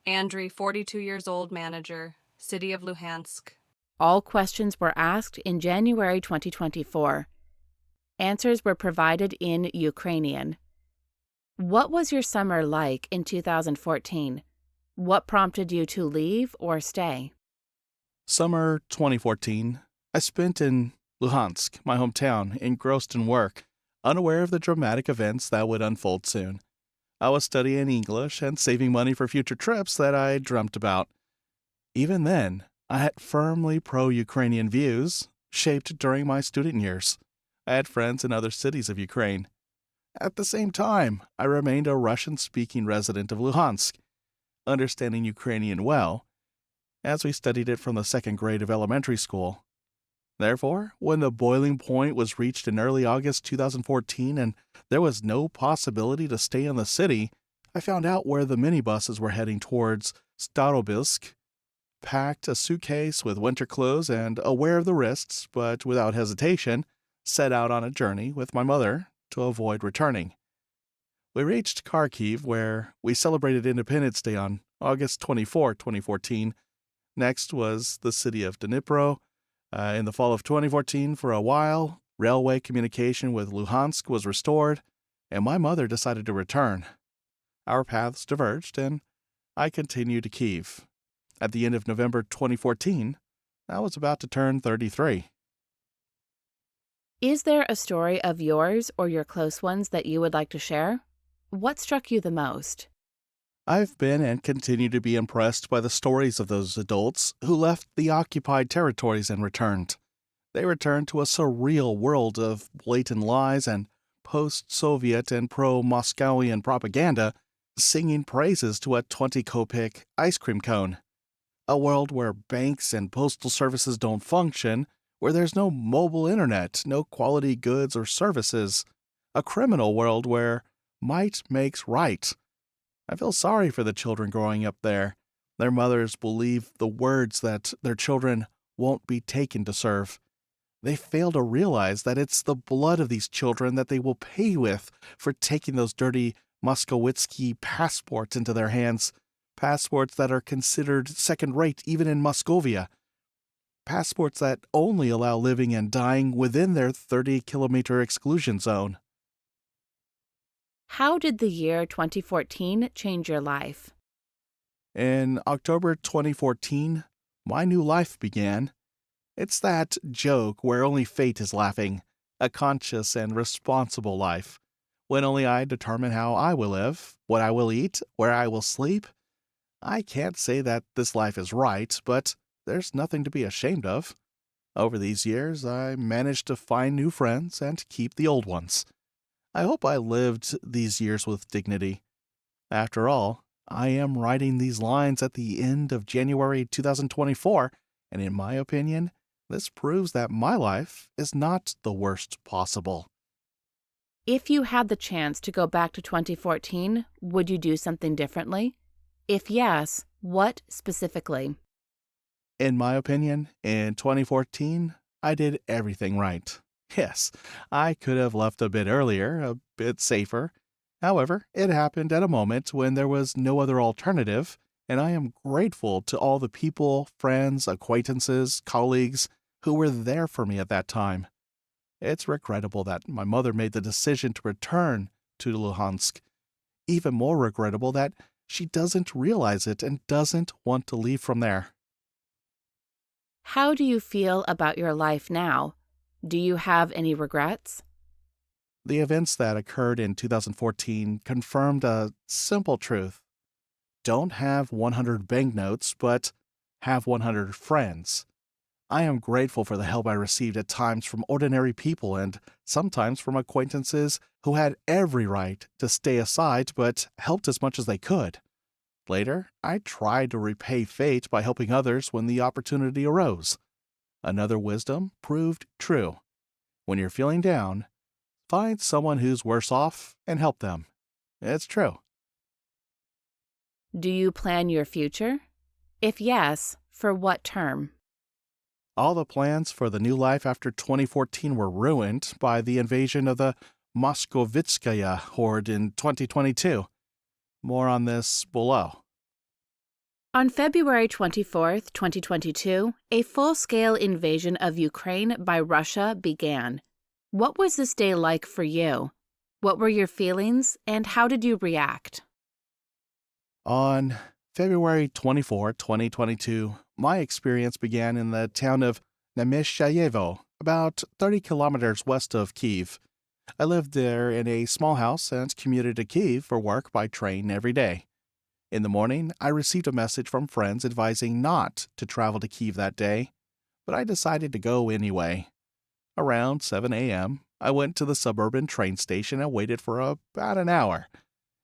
Andriy, 42 years old, manager, City of Luhansk. All questions were asked in January 2024. Answers were provided in Ukrainian. What was your summer like in 2014? What prompted you to leave or stay? Summer 2014, I spent in Luhansk, my hometown, engrossed in work, unaware of the dramatic events that would unfold soon. I was studying English and saving money for future trips that I dreamt about. Even then, I had firmly pro-Ukrainian views, shaped during my student years. I had friends in other cities of Ukraine. At the same time, I remained a Russian-speaking resident of Luhansk, understanding Ukrainian well, as we studied it from the second grade of elementary school. Therefore, when the boiling point was reached in early August 2014 and there was no possibility to stay in the city, I found out where the minibuses were heading towards Starobilsk, packed a suitcase with winter clothes and, aware of the risks, but without hesitation, set out on a journey with my mother to avoid returning. We reached Kyiv, where we celebrated Independence Day on August 24, 2014. Next was the city of Dnipro. In the fall of 2014, for a while, railway communication with Luhansk was restored, and my mother decided to return. Our paths diverged, and I continued to Kyiv. At the end of November 2014, I was about to turn 33. Is there a story of yours or your close ones that you would like to share? What struck you the most? I've been and continue to be impressed by the stories of those adults who left the occupied territories and returned. They returned to a surreal world of blatant lies and post-Soviet and pro-Moscowian propaganda, singing praises to a 20-kopeck ice cream cone. A world where banks and postal services don't function, where there's no mobile internet, no quality goods or services. A criminal world where might makes right. I feel sorry for the children growing up there. Their mothers believe the words that their children won't be taken to serve. They fail to realize that it's the blood of these children that they will pay with for taking those dirty Moskowitsky passports into their hands, passports that are considered second-rate even in Moscovia, passports that only allow living and dying within their 30-kilometer exclusion zone. How did the year 2014 change your life? In October 2014, my new life began. It's that joke where only fate is laughing, a conscious and responsible life, when only I determine how I will live, what I will eat, where I will sleep. I can't say that this life is right, but there's nothing to be ashamed of. Over these years, I managed to find new friends and keep the old ones. I hope I lived these years with dignity. After all, I am writing these lines at the end of January 2024, and in my opinion, this proves that my life is not the worst possible. If you had the chance to go back to 2014, would you do something differently? If yes, what specifically? In my opinion, in 2014, I did everything right. Yes, I could have left a bit earlier, a bit safer. However, it happened at a moment when there was no other alternative, and I am grateful to all the people, friends, acquaintances, colleagues who were there for me at that time. It's regrettable that my mother made the decision to return to Luhansk. Even more regrettable that she doesn't realize it and doesn't want to leave from there. How do you feel about your life now? Do you have any regrets? The events that occurred in 2014 confirmed a simple truth. Don't have 100 banknotes, but have 100 friends. I am grateful for the help I received at times from ordinary people and sometimes from acquaintances who had every right to stay aside but helped as much as they could. Later, I tried to repay fate by helping others when the opportunity arose. Another wisdom proved true. When you're feeling down, find someone who's worse off and help them. It's true. Do you plan your future? If yes, for what term? All the plans for the new life after 2014 were ruined by the invasion of the Moskovitskaya horde in 2022. More on this below. On February 24th, 2022, a full-scale invasion of Ukraine by Russia began. What was this day like for you? What were your feelings, and how did you react? On February 24, 2022, my experience began in the town of Nemishaieve, about 30 kilometers west of Kyiv. I lived there in a small house and commuted to Kyiv for work by train every day. In the morning, I received a message from friends advising not to travel to Kyiv that day, but I decided to go anyway. Around 7 a.m., I went to the suburban train station and waited for about an hour.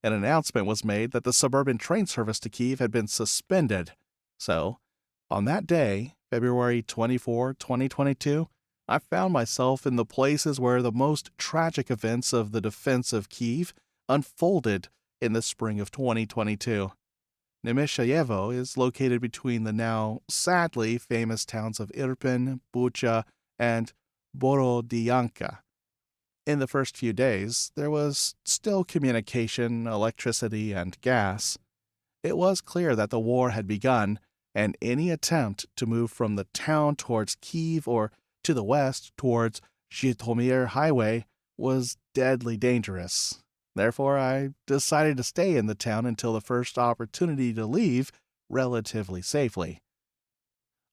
An announcement was made that the suburban train service to Kyiv had been suspended. So, on that day, February 24, 2022, I found myself in the places where the most tragic events of the defense of Kyiv unfolded in the spring of 2022. Nemishaieve is located between the now sadly famous towns of Irpin, Bucha, and Borodyanka. In the first few days, there was still communication, electricity, and gas. It was clear that the war had begun, and any attempt to move from the town towards Kyiv or to the west towards Zhytomyr Highway was deadly dangerous. Therefore, I decided to stay in the town until the first opportunity to leave relatively safely.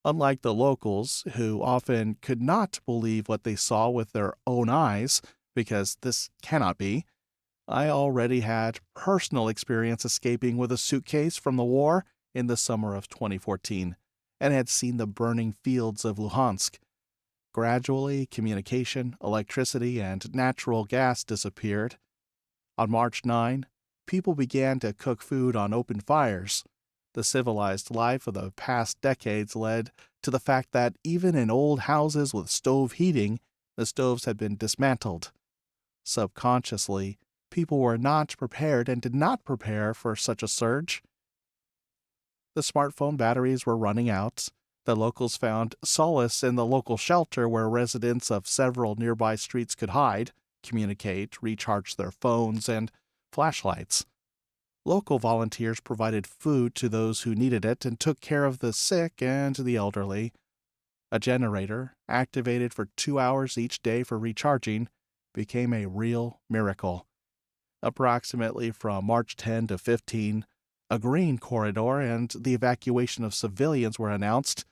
Unlike the locals, who often could not believe what they saw with their own eyes, because this cannot be, I already had personal experience escaping with a suitcase from the war in the summer of 2014, and had seen the burning fields of Luhansk. Gradually, communication, electricity, and natural gas disappeared. On March 9, people began to cook food on open fires. The civilized life of the past decades led to the fact that even in old houses with stove heating, the stoves had been dismantled. Subconsciously, people were not prepared and did not prepare for such a surge. The smartphone batteries were running out. The locals found solace in the local shelter where residents of several nearby streets could hide, communicate, recharge their phones, and flashlights. Local volunteers provided food to those who needed it and took care of the sick and the elderly. A generator, activated for 2 hours each day for recharging, became a real miracle. Approximately from March 10 to 15, a green corridor and the evacuation of civilians were announced.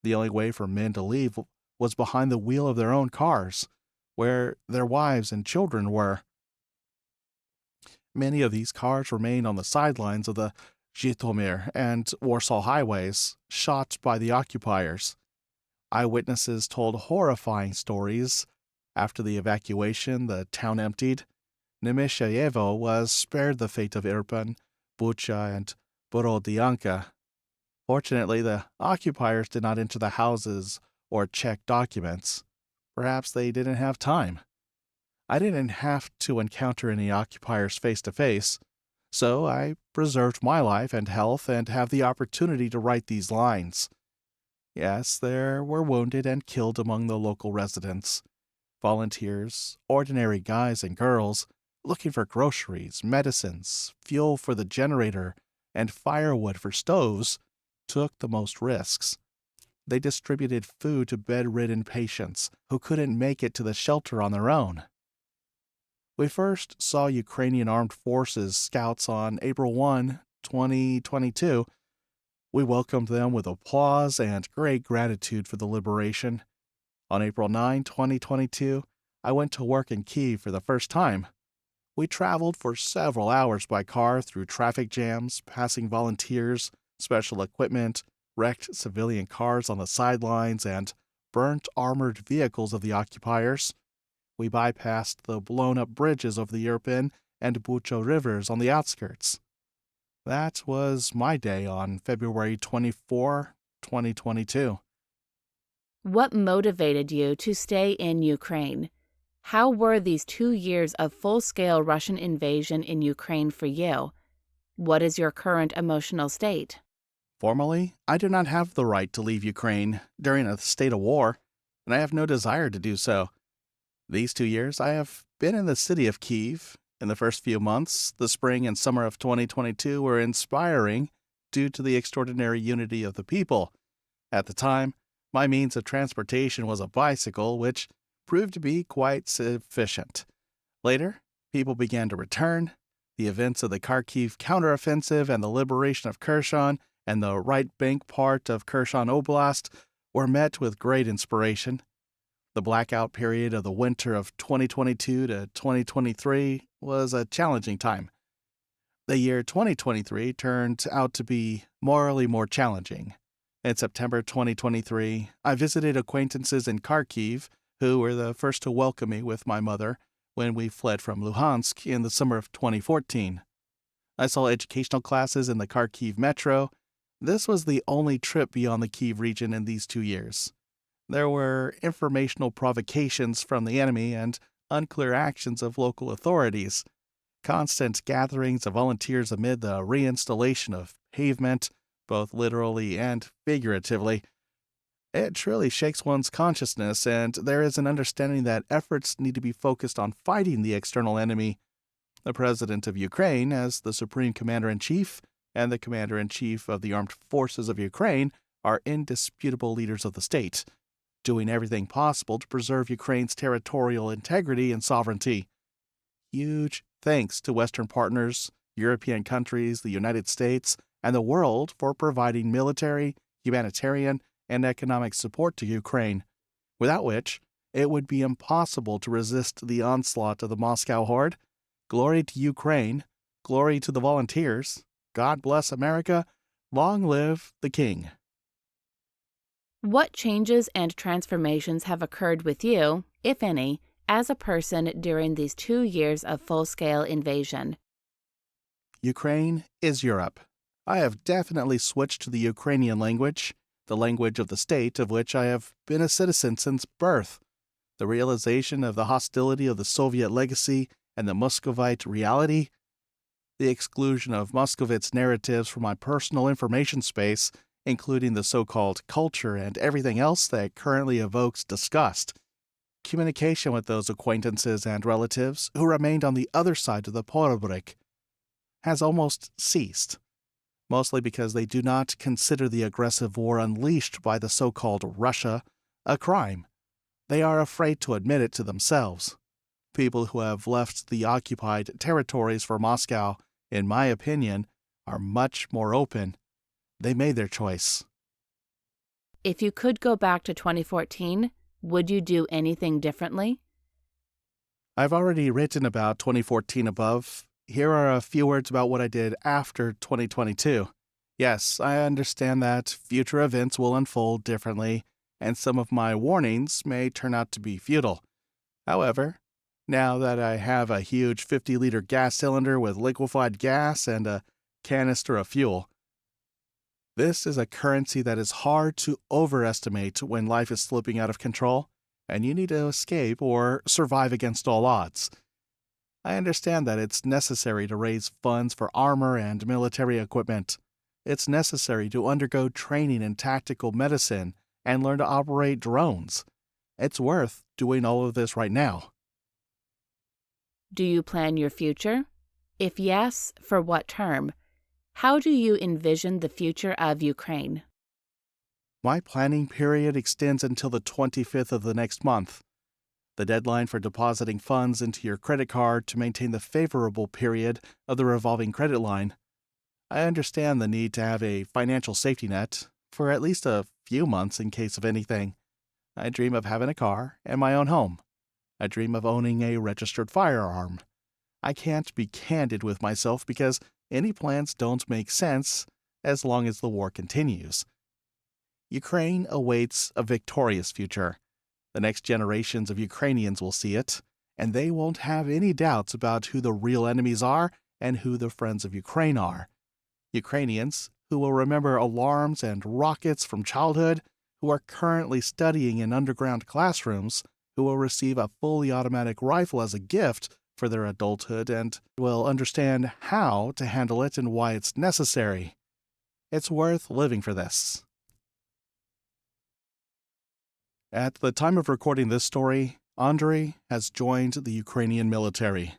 The only way for men to leave was behind the wheel of their own cars, where their wives and children were. Many of these cars remained on the sidelines of the Zhytomyr and Warsaw highways, shot by the occupiers. Eyewitnesses told horrifying stories. After the evacuation, the town emptied. Nemishaieve was spared the fate of Irpin, Bucha, and Borodyanka. Fortunately, the occupiers did not enter the houses or check documents. Perhaps they didn't have time. I didn't have to encounter any occupiers face to face, so I preserved my life and health and have the opportunity to write these lines. Yes, there were wounded and killed among the local residents. Volunteers, ordinary guys and girls, looking for groceries, medicines, fuel for the generator, and firewood for stoves, took the most risks. They distributed food to bedridden patients who couldn't make it to the shelter on their own. We first saw Ukrainian armed forces scouts on April 1, 2022. We welcomed them with applause and great gratitude for the liberation. On April 9, 2022, I went to work in Kyiv for the first time. We traveled for several hours by car through traffic jams, passing volunteers, special equipment, wrecked civilian cars on the sidelines, and burnt armored vehicles of the occupiers. We bypassed the blown-up bridges over the Irpin and Bucha rivers on the outskirts. That was my day on February 24, 2022. What motivated you to stay in Ukraine? How were these 2 years of full-scale Russian invasion in Ukraine for you? What is your current emotional state? Formally, I do not have the right to leave Ukraine during a state of war, and I have no desire to do so. These 2 years, I have been in the city of Kyiv. In the first few months, the spring and summer of 2022 were inspiring. due to the extraordinary unity of the people. At the time, my means of transportation was a bicycle, which proved to be quite sufficient. Later, people began to return. The events of the Kharkiv counteroffensive and the liberation of Kherson and the right bank part of Kherson Oblast were met with great inspiration. The blackout period of the winter of 2022 to 2023 was a challenging time. The year 2023 turned out to be morally more challenging. In September 2023, I visited acquaintances in Kharkiv who were the first to welcome me with my mother when we fled from Luhansk in the summer of 2014. I saw educational classes in the Kharkiv metro. This was the only trip beyond the Kyiv region in these 2 years. There were informational provocations from the enemy and unclear actions of local authorities, constant gatherings of volunteers amid the reinstallation of pavement, both literally and figuratively. It truly shakes one's consciousness, and there is an understanding that efforts need to be focused on fighting the external enemy. The President of Ukraine, as the Supreme Commander-in-Chief, and the Commander-in-Chief of the Armed Forces of Ukraine are indisputable leaders of the state, doing everything possible to preserve Ukraine's territorial integrity and sovereignty. Huge thanks to Western partners, European countries, the United States, and the world for providing military, humanitarian, and economic support to Ukraine, without which it would be impossible to resist the onslaught of the Moscow horde. Glory to Ukraine, glory to the volunteers, God bless America, long live the King. What changes and transformations have occurred with you, if any, as a person during these 2 years of full-scale invasion? Ukraine is Europe. I have definitely switched to the Ukrainian language, the language of the state of which I have been a citizen since birth. The realization of the hostility of the Soviet legacy and the Muscovite reality, the exclusion of Moscovitz narratives from my personal information space, including the so-called culture and everything else that currently evokes disgust. Communication with those acquaintances and relatives who remained on the other side of the Porobrik has almost ceased, mostly because they do not consider the aggressive war unleashed by the so-called Russia a crime. They are afraid to admit it to themselves. People who have left the occupied territories for Moscow, in my opinion, are much more open. They made their choice. If you could go back to 2014, would you do anything differently? I've already written about 2014 above. Here are a few words about what I did after 2022. Yes, I understand that future events will unfold differently, and some of my warnings may turn out to be futile. However, now that I have a huge 50-liter gas cylinder with liquefied gas and a canister of fuel, this is a currency that is hard to overestimate when life is slipping out of control, and you need to escape or survive against all odds. I understand that it's necessary to raise funds for armor and military equipment. It's necessary to undergo training in tactical medicine and learn to operate drones. It's worth doing all of this right now. Do you plan your future? If yes, for what term? How do you envision the future of Ukraine? My planning period extends until the 25th of the next month, the deadline for depositing funds into your credit card to maintain the favorable period of the revolving credit line. I understand the need to have a financial safety net for at least a few months in case of anything. I dream of having a car and my own home. I dream of owning a registered firearm. I can't be candid with myself because any plans don't make sense as long as the war continues. Ukraine awaits a victorious future. The next generations of Ukrainians will see it, and they won't have any doubts about who the real enemies are and who the friends of Ukraine are. Ukrainians who will remember alarms and rockets from childhood, who are currently studying in underground classrooms, who will receive a fully automatic rifle as a gift for their adulthood and will understand how to handle it and why it's necessary. It's worth living for this. At the time of recording this story, Andrii has joined the Ukrainian military.